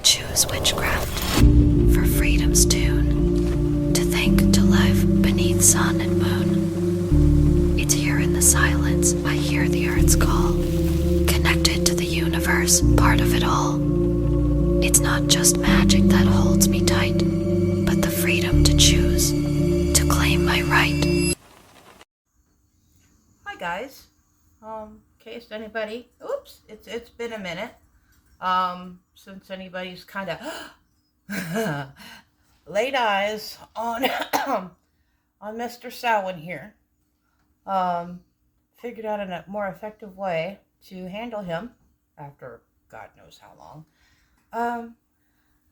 choose witchcraft for freedom's tune, to think, to live beneath sun and moon. It's here in the silence I hear the earth's call, connected to the universe, part of it all. It's not just magic that holds me tight, but the freedom to choose, to claim my right. Hi guys. In case anybody, it's been a minute. Since anybody's kind of laid eyes on on Mr. Samhain here. Figured out a more effective way to handle him after God knows how long.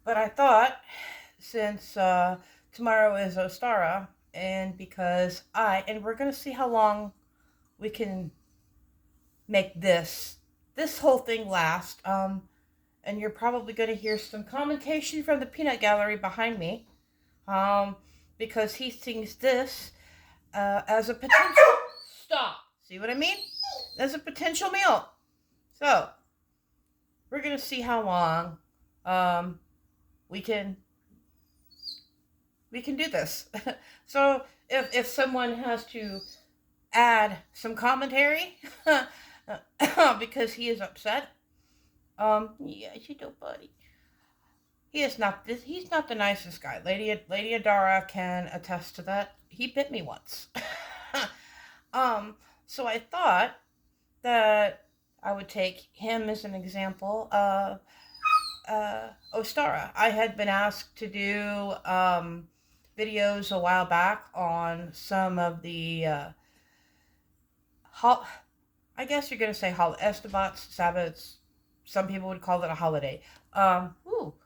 But I thought, since tomorrow is Ostara, and because we're gonna see how long we can make this whole thing last. And you're probably going to hear some commentation from the peanut gallery behind me, because he sees this as a potential. Stop. See what I mean? As a potential meal. So we're going to see how long we can do this. So if someone has to add some commentary because he is upset. Yes, you do, buddy. He's not the nicest guy. Lady Adara can attest to that. He bit me once. So I thought that I would take him as an example of Ostara. I had been asked to do videos a while back on some of the I guess you're going to say Estabats, Sabbats. Some people would call it a holiday.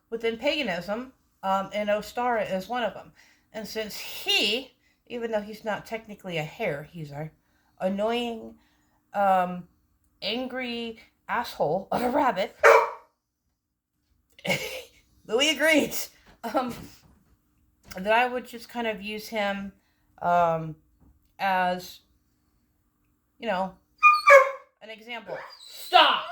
Within paganism, and Ostara is one of them. And since he, even though he's not technically a hare, he's a annoying, angry asshole of a rabbit. Louis agrees. That I would just kind of use him as, an example. Stop!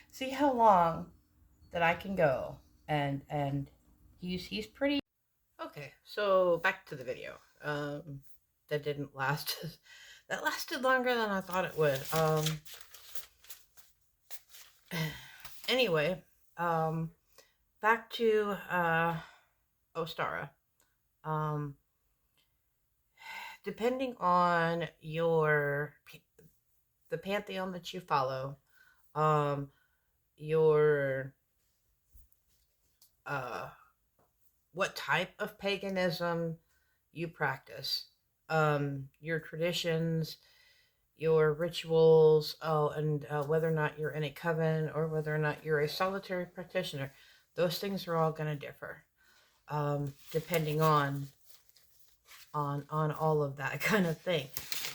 See how long that I can go, and he's pretty. Okay, so back to the video. That didn't last. That lasted longer than I thought it would. Anyway, back to Ostara. Depending on the pantheon that you follow, your what type of paganism you practice, your traditions, your rituals, and whether or not you're in a coven or whether or not you're a solitary practitioner. Those things are all going to differ, depending on all of that kind of thing.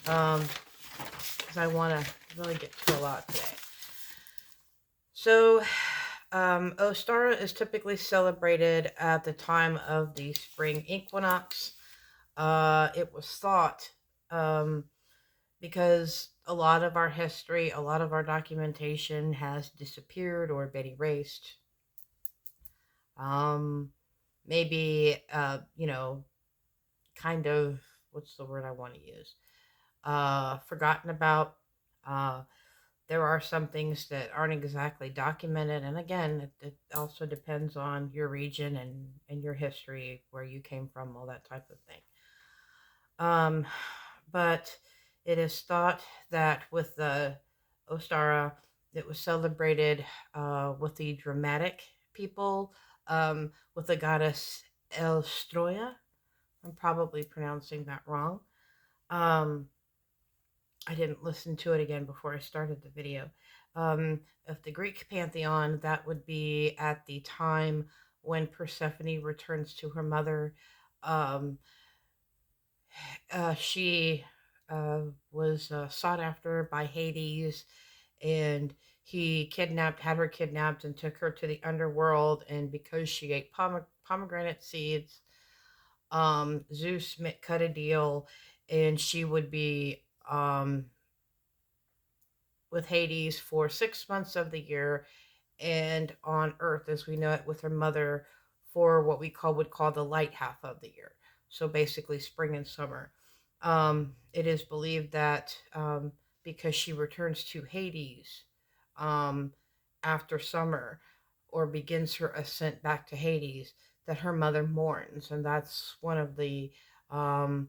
Because I want to really get to a lot today. So, Ostara is typically celebrated at the time of the spring equinox. It was thought, because a lot of our history, a lot of our documentation has disappeared or been erased. Maybe, kind of, what's the word I want to use? Forgotten about. There are some things that aren't exactly documented. And again, it also depends on your region and your history, where you came from, all that type of thing. But it is thought that with the Ostara, it was celebrated with the dramatic people, with the goddess Elstroya. I'm probably pronouncing that wrong. I didn't listen to it again before I started the video. Of the Greek pantheon, that would be at the time when Persephone returns to her mother. She was sought after by Hades, and he had her kidnapped and took her to the underworld. And because she ate pomegranate seeds, Zeus cut a deal, and she would be with Hades for 6 months of the year, and on Earth as we know it with her mother for what we would call the light half of the year. So basically, spring and summer. It is believed that because she returns to Hades um, after summer, or begins her ascent back to Hades, that her mother mourns, and that's one of the um,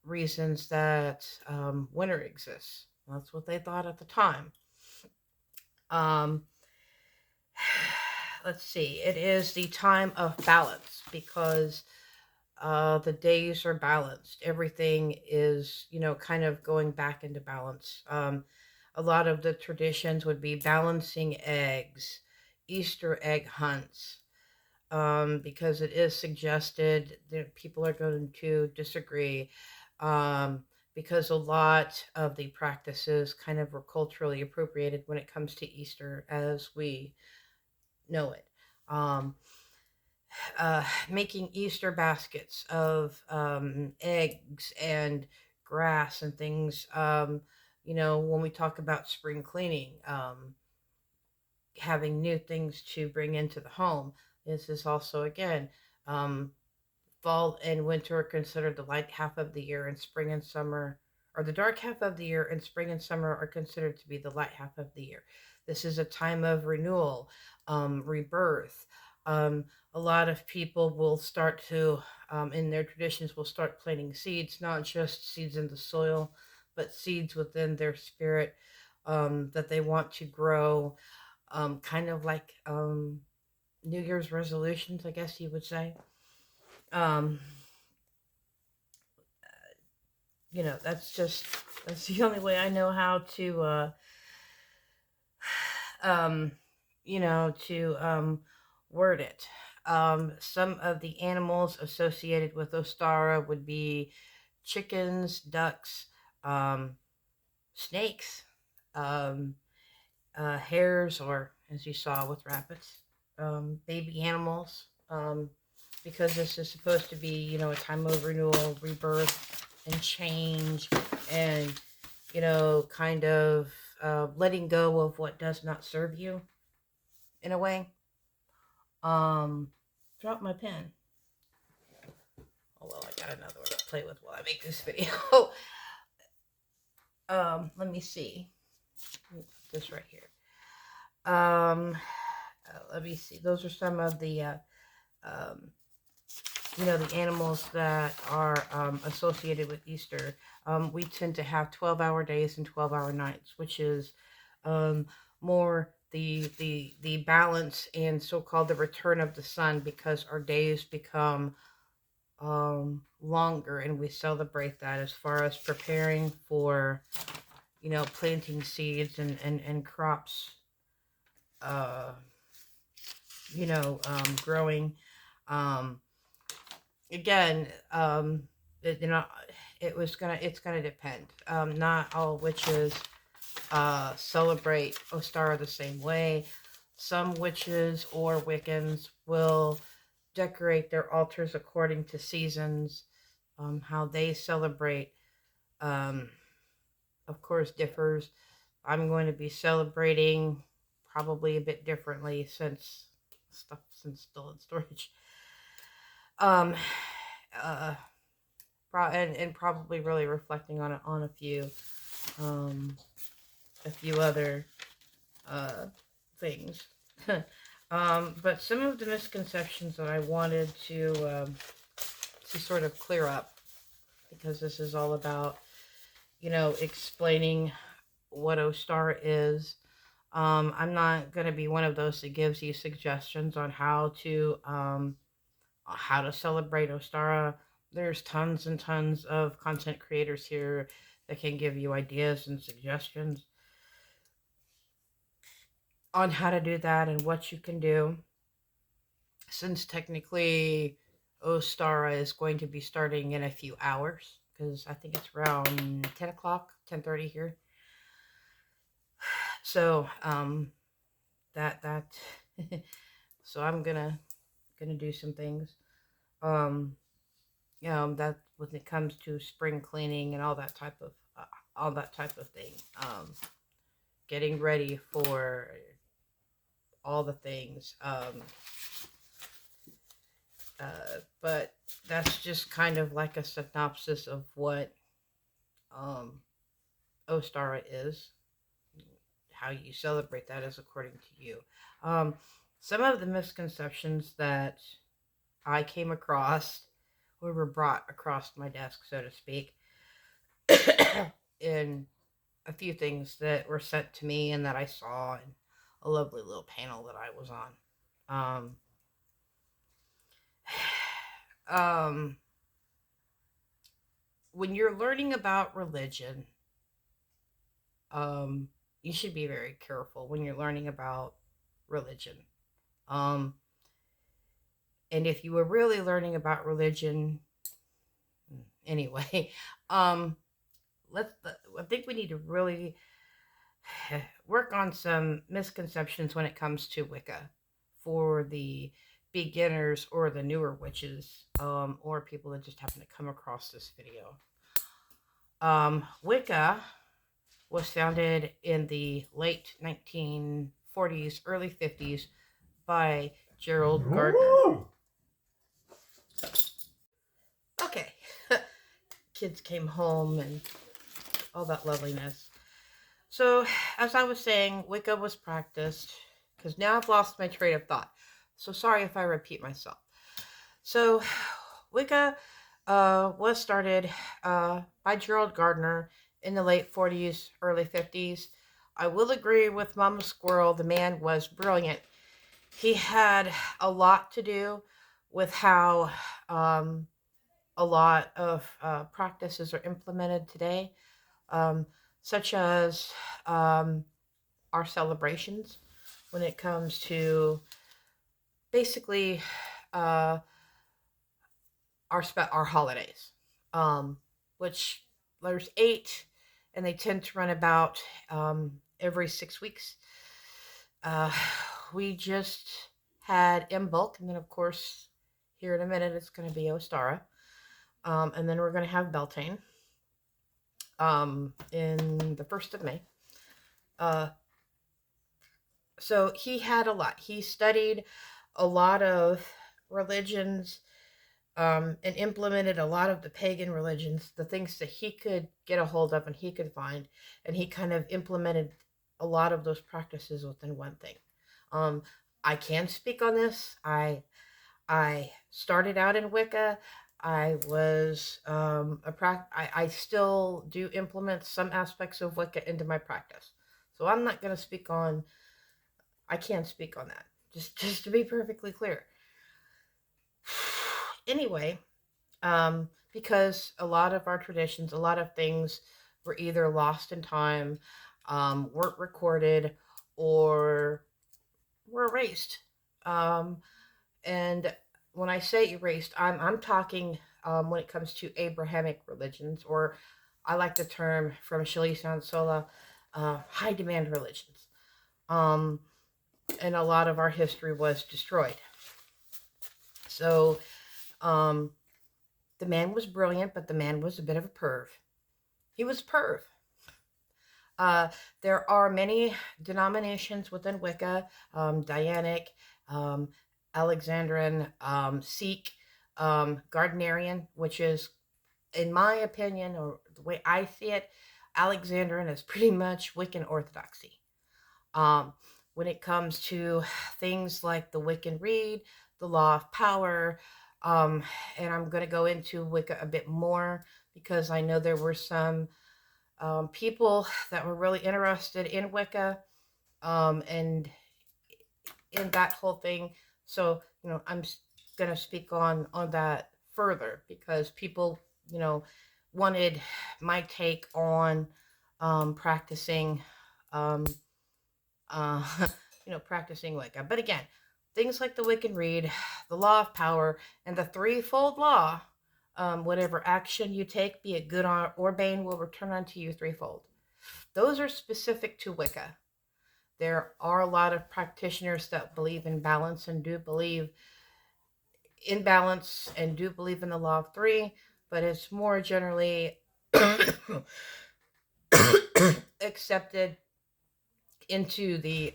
reasons that winter exists. That's what they thought at the time. Um, let's see, it is the time of balance because the days are balanced. Everything is, kind of going back into balance. A lot of the traditions would be balancing eggs, Easter egg hunts, because it is suggested that people are going to disagree. Because a lot of the practices kind of were culturally appropriated when it comes to Easter as we know it. Um, Making Easter baskets of eggs and grass and things. When we talk about spring cleaning, having new things to bring into the home. This is also, again, um, fall and winter are considered the light half of the year, and spring and summer, or the dark half of the year, and spring and summer are considered to be the light half of the year. This is a time of renewal, rebirth. Um, a lot of people will start to, in their traditions, will start planting seeds, not just seeds in the soil, but seeds within their spirit that they want to grow, kind of like New Year's resolutions, I guess you would say. Um, that's the only way I know how to um word it. Some of the animals associated with Ostara would be chickens, ducks, um, snakes, um, hares, or as you saw with rabbits, baby animals. Because this is supposed to be, a time of renewal, rebirth, and change, and kind of letting go of what does not serve you in a way. Um, Drop my pen. Oh well, I got another one to play with while I make this video. Let me see. Let me put this right here. Let me see. Those are some of the um, the animals that are associated with Easter. We tend to have 12-hour days and 12-hour nights, which is um, more the balance and so-called the return of the sun, because our days become longer, and we celebrate that as far as preparing for planting seeds and crops, uh, growing. Um, Again, it, you know, it's gonna depend. Not all witches celebrate Ostara the same way. Some witches or Wiccans will decorate their altars according to seasons. How they celebrate, um, of course, differs. I'm going to be celebrating probably a bit differently since still in storage. Um, uh, and probably really reflecting on um, a few other things. But some of the misconceptions that I wanted to sort of clear up, because this is all about explaining what Ostara is. I'm not going to be one of those that gives you suggestions on how to celebrate Ostara. There's tons and tons of content creators here that can give you ideas and suggestions on how to do that and what you can do. Since technically Ostara is going to be starting in a few hours, because I think it's around 10 o'clock, 10:30 here. So that so I'm gonna do some things. That when it comes to spring cleaning and all that type of all that type of thing. Getting ready for all the things. But that's just kind of like a synopsis of what um, Ostara is. How you celebrate that is according to you. Um, some of the misconceptions that I came across, or were brought across my desk, so to speak, in a few things that were sent to me and that I saw in a lovely little panel that I was on. Um, when you're learning about religion, um, you should be very careful when you're learning about religion. Um, and if you were really learning about religion, anyway, um, I think we need to really work on some misconceptions when it comes to Wicca for the beginners or the newer witches, or people that just happen to come across this video. Wicca was founded in the late 1940s, early 50s by Gerald Gardner. Okay, kids came home and all that loveliness. So, as I was saying, Wicca was practiced, because now I've lost my train of thought. So, sorry if I repeat myself. So, Wicca was started by Gerald Gardner in the late 40s, early 50s. I will agree with Mama Squirrel, the man was brilliant. He had a lot to do with how a lot of practices are implemented today, um, such as our celebrations when it comes to basically uh, our holidays, which there's 8, and they tend to run about every 6 weeks. Uh, we just had Imbolc, and then of course here in a minute it's going to be Ostara, and then we're going to have Beltane in the 1st of May. So he had a lot. He studied a lot of religions, and implemented a lot of the pagan religions, the things that he could get a hold of and he could find, and he kind of implemented a lot of those practices within one thing. Um, I can speak on this. I started out in Wicca. I was I still do implement some aspects of Wicca into my practice. So I'm not going to speak on. I can't speak on that. Just to be perfectly clear. Anyway, because a lot of our traditions, a lot of things were either lost in time, weren't recorded, or were erased. Um, and when I say erased, I'm talking when it comes to Abrahamic religions, or I like the term from Shelley Sansola, high demand religions. Um, and a lot of our history was destroyed. So, um, the man was brilliant, but the man was a bit of a perv. He was a perv. Uh, there are many denominations within Wicca, Dianic, um, Alexandrian, Sikh, Gardnerian, which is, in my opinion, or the way I see it, Alexandrian is pretty much Wiccan orthodoxy. Um, when it comes to things like the Wiccan Rede, the Law of Power, and I'm going to go into Wicca a bit more because I know there were some people that were really interested in Wicca, and in that whole thing. So, I'm going to speak on that further because people, wanted my take on practicing um, uh, practicing Wicca. But again, things like the Wiccan Rede, the Law of Power, and the threefold law, whatever action you take, be it good or bane, will return unto you threefold. Those are specific to Wicca. There are a lot of practitioners that believe in balance and do believe in balance and do believe in the law of three, but it's more generally accepted into the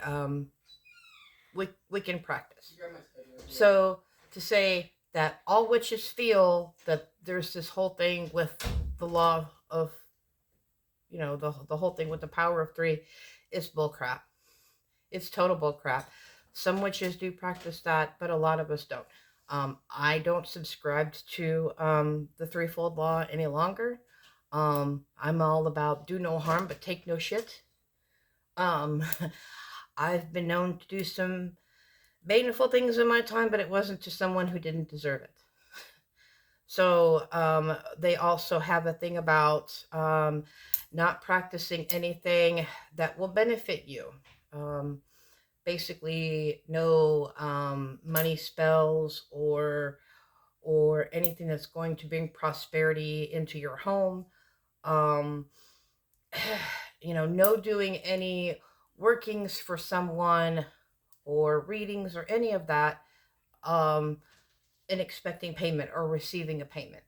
Wiccan practice. So to say that all witches feel that there's this whole thing with the law of, the whole thing with the power of three is bullcrap. It's total bullcrap. Some witches do practice that, but a lot of us don't. I don't subscribe to the threefold law any longer. I'm all about do no harm, but take no shit. I've been known to do some baneful things in my time, but it wasn't to someone who didn't deserve it. So they also have a thing about not practicing anything that will benefit you. Basically, no money spells or anything that's going to bring prosperity into your home. No doing any workings for someone or readings or any of that, and expecting payment or receiving a payment,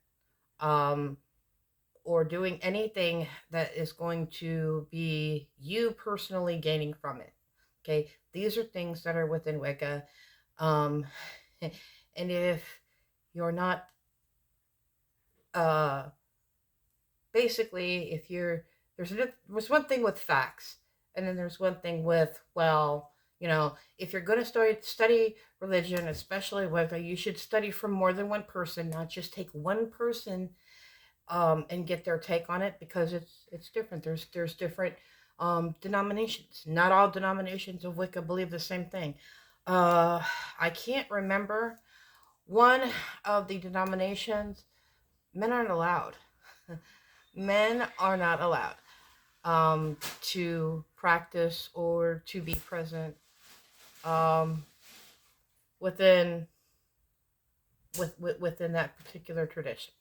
or doing anything that is going to be you personally gaining from it. Okay, these are things that are within Wicca, and if you're not, basically, if you're there's one thing with facts, and then there's one thing with, well, if you're going to study religion, especially Wicca, you should study from more than one person, not just take one person and get their take on it, because it's different. There's different denominations. Not all denominations of Wicca believe the same thing. I can't remember one of the denominations. Men aren't allowed. Men are not allowed to practice or to be present within that particular tradition.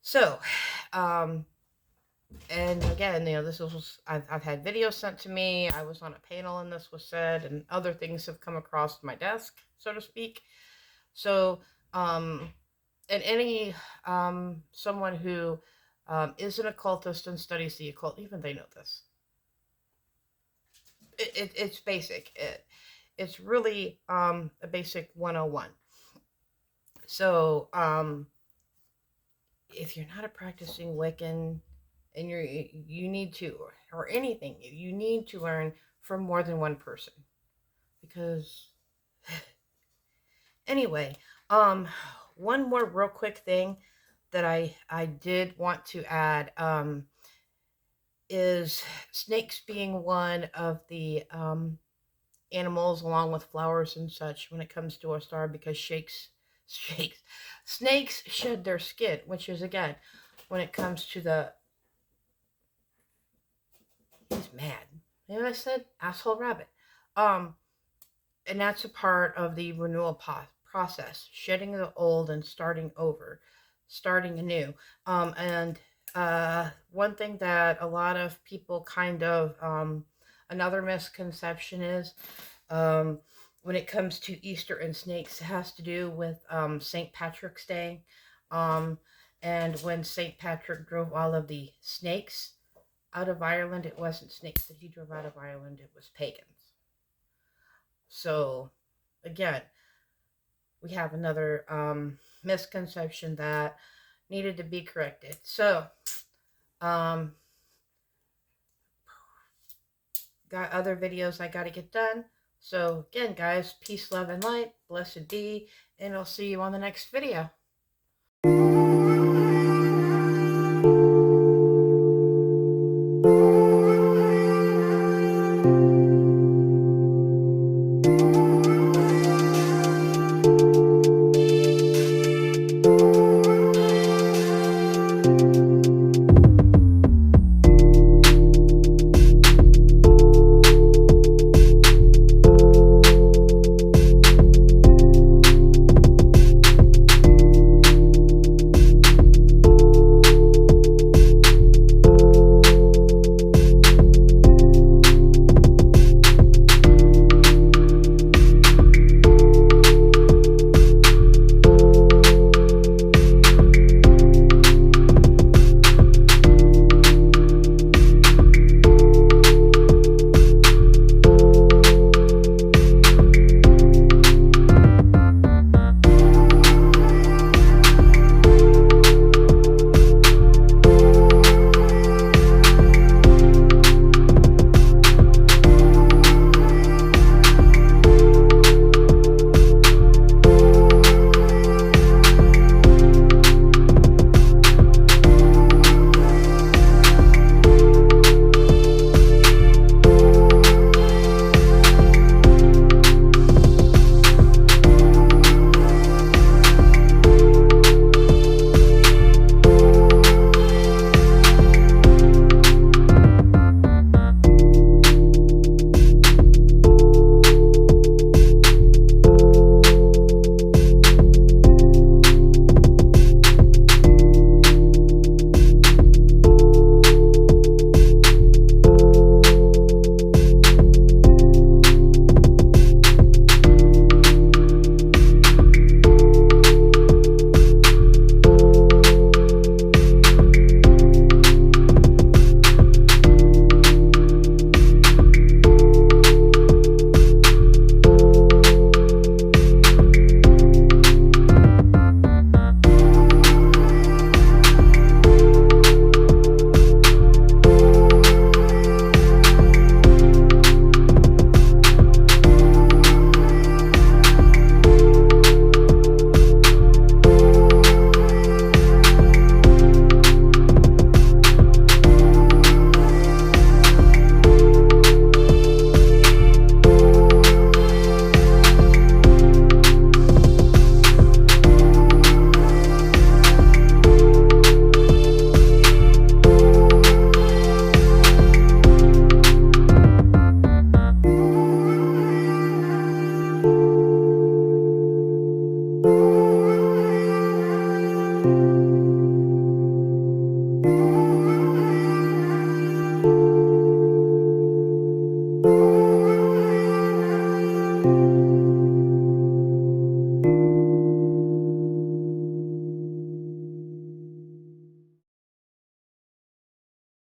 So, and again, this was I've had videos sent to me. I was on a panel and this was said, and other things have come across my desk, so to speak. So, and any someone who is an occultist and studies the occult, even they know this. It's basic. It's really a basic 101. So, if you're not a practicing Wiccan and you need to, or anything, you need to learn from more than one person, because anyway, one more real quick thing that I did want to add is snakes being one of the animals, along with flowers and such, when it comes to Ostara, because snakes shed their skin, which is, again, when it comes to the, he's mad. You know what I said? Asshole rabbit. And that's a part of the renewal process, shedding the old and starting over, starting anew. And one thing that a lot of people kind of, another misconception is, when it comes to Easter and snakes, it has to do with St. Patrick's Day. And when St. Patrick drove all of the snakes out of Ireland, it wasn't snakes that he drove out of Ireland, it was pagans. So, again, we have another misconception that needed to be corrected. So, got other videos I got to get done. So, again, guys, peace, love, and light. Blessed be. And I'll see you on the next video.